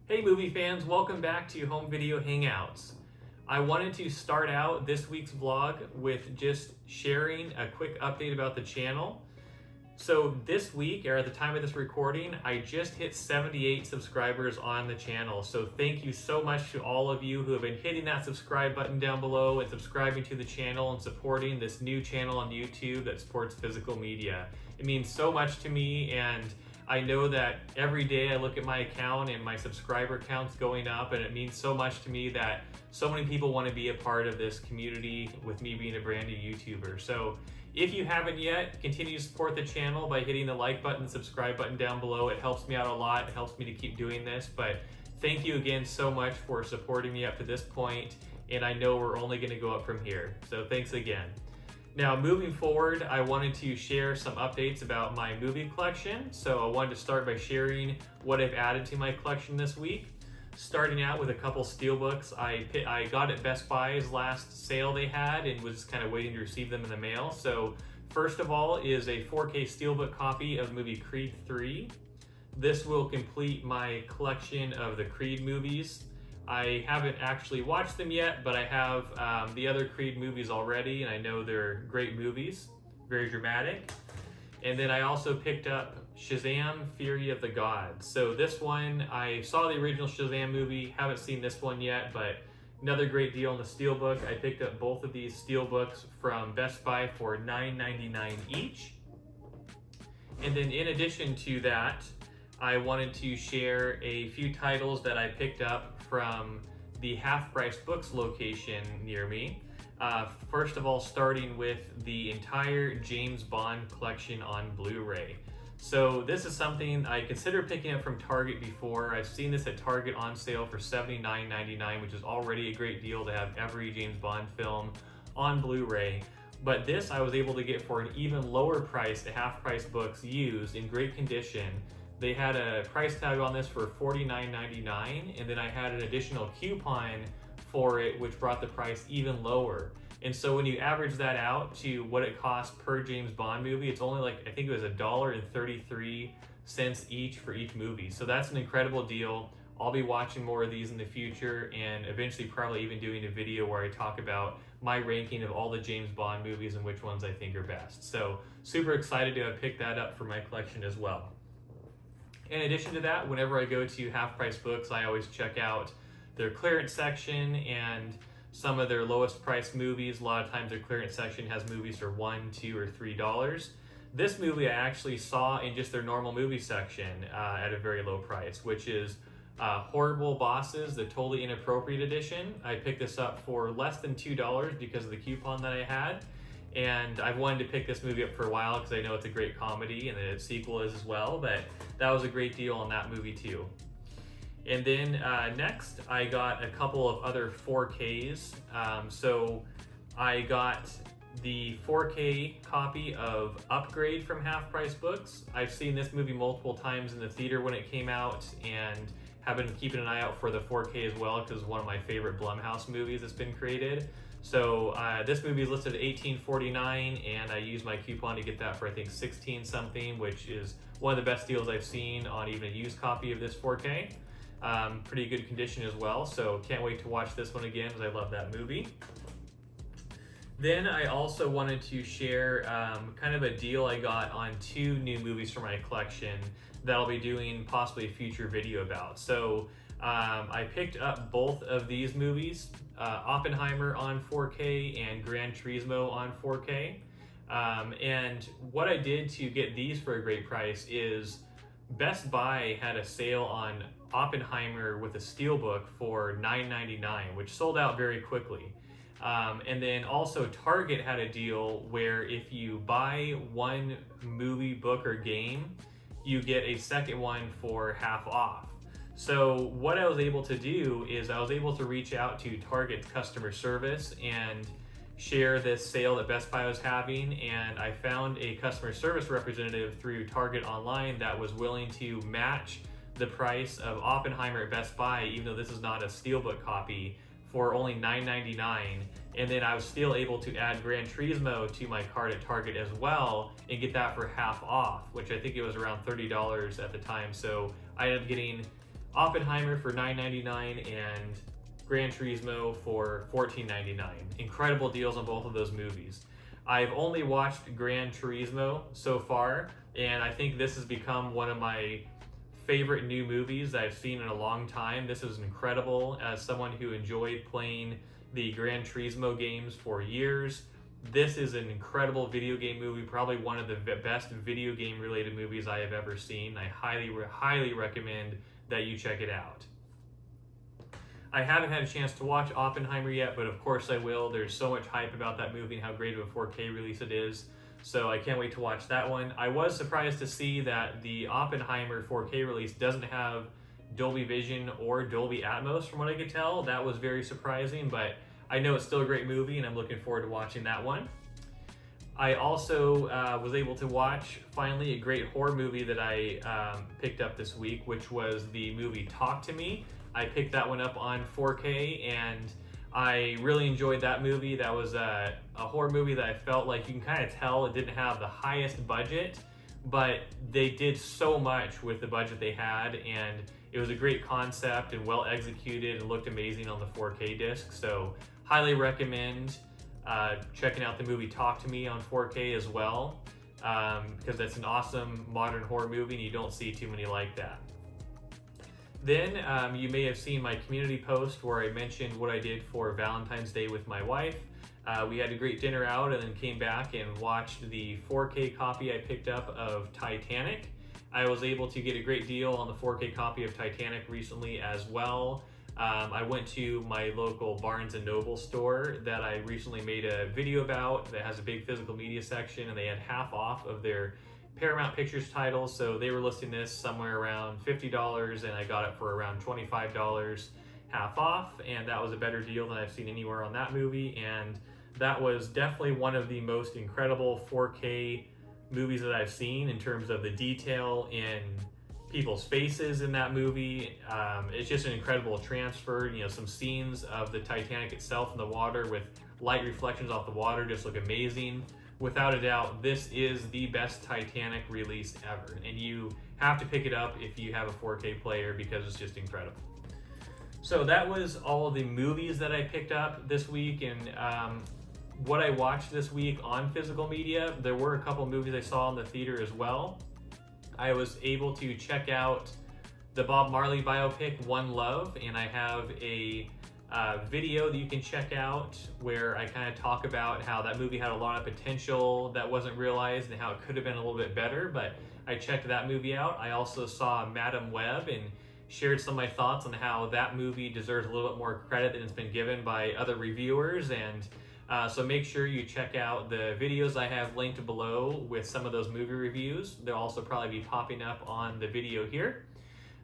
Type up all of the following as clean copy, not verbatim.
Hey movie fans, welcome back to Home Video Hangouts. I wanted to start out this week's vlog with just sharing a quick update about the channel. So this week, or at the time of this recording, I just hit 78 subscribers on the channel. So thank you so much to all of you who have been hitting that subscribe button down below and subscribing to the channel and supporting this new channel on YouTube that supports physical media. It means so much to me, and I know that every day I look at my account and my subscriber count's going up, and it means so much to me that so many people want to be a part of this community with me being a brand new YouTuber. So if you haven't yet, continue to support the channel by hitting the like button and subscribe button down below. It helps me out a lot. It helps me to keep doing this. But thank you again so much for supporting me up to this point, and I know we're only going to go up from here. So thanks again. Now, moving forward, I wanted to share some updates about my movie collection. So I wanted to start by sharing what I've added to my collection this week. Starting out with a couple steelbooks I got at Best Buy's last sale they had and was just kind of waiting to receive them in the mail. So first of all is a 4K steelbook copy of the movie Creed 3. This will complete my collection of the Creed movies. I haven't actually watched them yet, but I have the other Creed movies already, and I know they're great movies, very dramatic. And then I also picked up Shazam! Fury of the Gods. So this one, I saw the original Shazam movie, haven't seen this one yet, but another great deal on the steelbook. I picked up both of these steelbooks from Best Buy for $9.99 each. And then in addition to that, I wanted to share a few titles that I picked up from the Half Price Books location near me. First of all, starting with the entire James Bond collection on Blu-ray. So this is something I considered picking up from Target before. I've seen this at Target on sale for $79.99, which is already a great deal to have every James Bond film on Blu-ray. But this I was able to get for an even lower price at Half Price Books used in great condition. They had a price tag on this for $49.99, and then I had an additional coupon for it, which brought the price even lower. And so when you average that out to what it costs per James Bond movie, it's only like, I think it was $1.33 each for each movie. So that's an incredible deal. I'll be watching more of these in the future, and eventually probably even doing a video where I talk about my ranking of all the James Bond movies and which ones I think are best. So super excited to have picked that up for my collection as well. In addition to that, whenever I go to Half Price Books, I always check out their clearance section and some of their lowest priced movies. A lot of times their clearance section has movies for $1, $2, or $3. This movie I actually saw in just their normal movie section at a very low price, which is Horrible Bosses, the Totally Inappropriate Edition. I picked this up for less than $2 because of the coupon that I had. And I've wanted to pick this movie up for a while because I know it's a great comedy, and the sequel is as well, but that was a great deal on that movie too. And then next, I got a couple of other 4Ks. So I got the 4K copy of Upgrade from Half Price Books. I've seen this movie multiple times in the theater when it came out, and have been keeping an eye out for the 4K as well because it's one of my favorite Blumhouse movies that's been created. So this movie is listed at $18.49, and I used my coupon to get that for I think $16 something, which is one of the best deals I've seen on even a used copy of this 4K. Pretty good condition as well, so can't wait to watch this one again because I love that movie. Then I also wanted to share kind of a deal I got on two new movies for my collection that I'll be doing possibly a future video about. So I picked up both of these movies, Oppenheimer on 4K and Gran Turismo on 4K. And what I did to get these for a great price is Best Buy had a sale on Oppenheimer with a steelbook for $9.99, which sold out very quickly. And then also Target had a deal where if you buy one movie, book, or game, you get a second one for half off. So what I was able to do is I was able to reach out to Target's customer service and share this sale that Best Buy was having, and I found a customer service representative through Target online that was willing to match the price of Oppenheimer at Best Buy, even though this is not a steelbook copy, for only $9.99. And then I was still able to add Gran Turismo to my cart at Target as well and get that for half off, which I think it was around $30 at the time. So I ended up getting Oppenheimer for $9.99 and Gran Turismo for $14.99. Incredible deals on both of those movies. I've only watched Gran Turismo so far, and I think this has become one of my favorite new movies that I've seen in a long time. This is incredible. As someone who enjoyed playing the Gran Turismo games for years, this is an incredible video game movie, probably one of the best video game related movies I have ever seen. I highly recommend that you check it out. I haven't had a chance to watch Oppenheimer yet, but of course I will. There's so much hype about that movie and how great of a 4K release it is. So I can't wait to watch that one. I was surprised to see that the Oppenheimer 4K release doesn't have Dolby Vision or Dolby Atmos from what I could tell. That was very surprising, but I know it's still a great movie and I'm looking forward to watching that one. I also was able to watch finally a great horror movie that I picked up this week, which was the movie Talk to Me. I picked that one up on 4K and I really enjoyed that movie. That was a horror movie that I felt like you can kind of tell it didn't have the highest budget, but they did so much with the budget they had, and it was a great concept and well executed and looked amazing on the 4K disc. So highly recommend checking out the movie Talk to Me on 4K as well, because that's an awesome modern horror movie and you don't see too many like that. Then you may have seen my community post where I mentioned what I did for Valentine's Day with my wife. We had a great dinner out and then came back and watched the 4K copy I picked up of Titanic. I was able to get a great deal on the 4K copy of Titanic recently as well. I went to my local Barnes & Noble store that I recently made a video about that has a big physical media section, and they had half off of their Paramount Pictures titles, so they were listing this somewhere around $50 and I got it for around $25 half off, and that was a better deal than I've seen anywhere on that movie. And that was definitely one of the most incredible 4K movies that I've seen in terms of the detail in people's faces in that movie. It's just an incredible transfer. You know, some scenes of the Titanic itself in the water with light reflections off the water just look amazing. Without a doubt, this is the best Titanic release ever, and you have to pick it up if you have a 4K player because it's just incredible. So that was all of the movies that I picked up this week, and what I watched this week on physical media. There were a couple movies I saw in the theater as well. I was able to check out the Bob Marley biopic, One Love, and I have a video that you can check out where I kind of talk about how that movie had a lot of potential that wasn't realized and how it could have been a little bit better, but I checked that movie out. I also saw Madam Web and shared some of my thoughts on how that movie deserves a little bit more credit than it's been given by other reviewers, and so make sure you check out the videos I have linked below with some of those movie reviews. They'll also probably be popping up on the video here.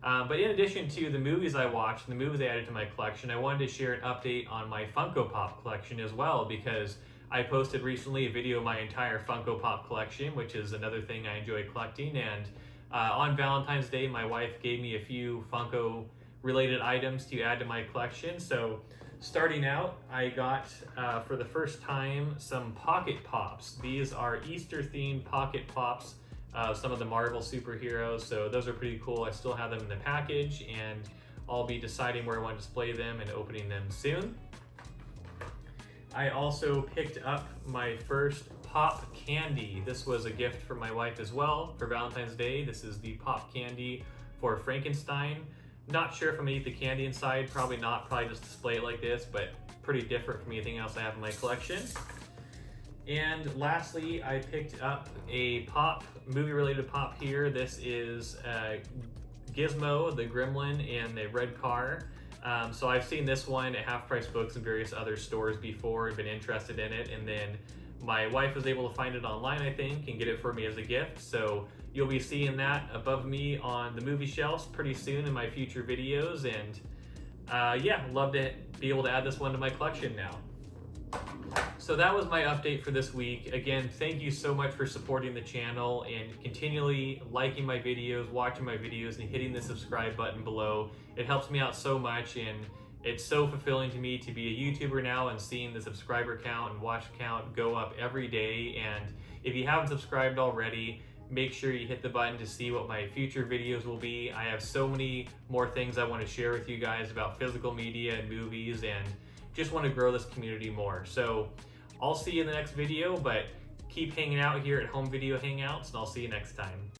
But in addition to the movies I watched and the movies I added to my collection, I wanted to share an update on my Funko Pop collection as well, because I posted recently a video of my entire Funko Pop collection, which is another thing I enjoy collecting. And on Valentine's Day, my wife gave me a few Funko related items to add to my collection. So starting out, I got for the first time some Pocket Pops. These are Easter themed Pocket Pops. Some of the Marvel superheroes, so those are pretty cool. I still have them in the package, and I'll be deciding where I want to display them and opening them soon. I also picked up my first Pop Candy. This was a gift from my wife as well for Valentine's Day. This is the Pop Candy for Frankenstein. Not sure if I'm gonna eat the candy inside, probably not, probably just display it like this, but pretty different from anything else I have in my collection. And lastly, I picked up a Pop, movie-related Pop here. This is Gizmo, the Gremlin, and the red car. So I've seen this one at Half Price Books and various other stores before and been interested in it. And then my wife was able to find it online, I think, and get it for me as a gift. So you'll be seeing that above me on the movie shelves pretty soon in my future videos. And yeah, love to be able to add this one to my collection now. So that was my update for this week. Again, thank you so much for supporting the channel and continually liking my videos, watching my videos, and hitting the subscribe button below. It helps me out so much, and it's so fulfilling to me to be a YouTuber now and seeing the subscriber count and watch count go up every day. And if you haven't subscribed already, make sure you hit the button to see what my future videos will be. I have so many more things I want to share with you guys about physical media and movies, and just want to grow this community more. So I'll see you in the next video, but keep hanging out here at Home Video Hangouts, and I'll see you next time.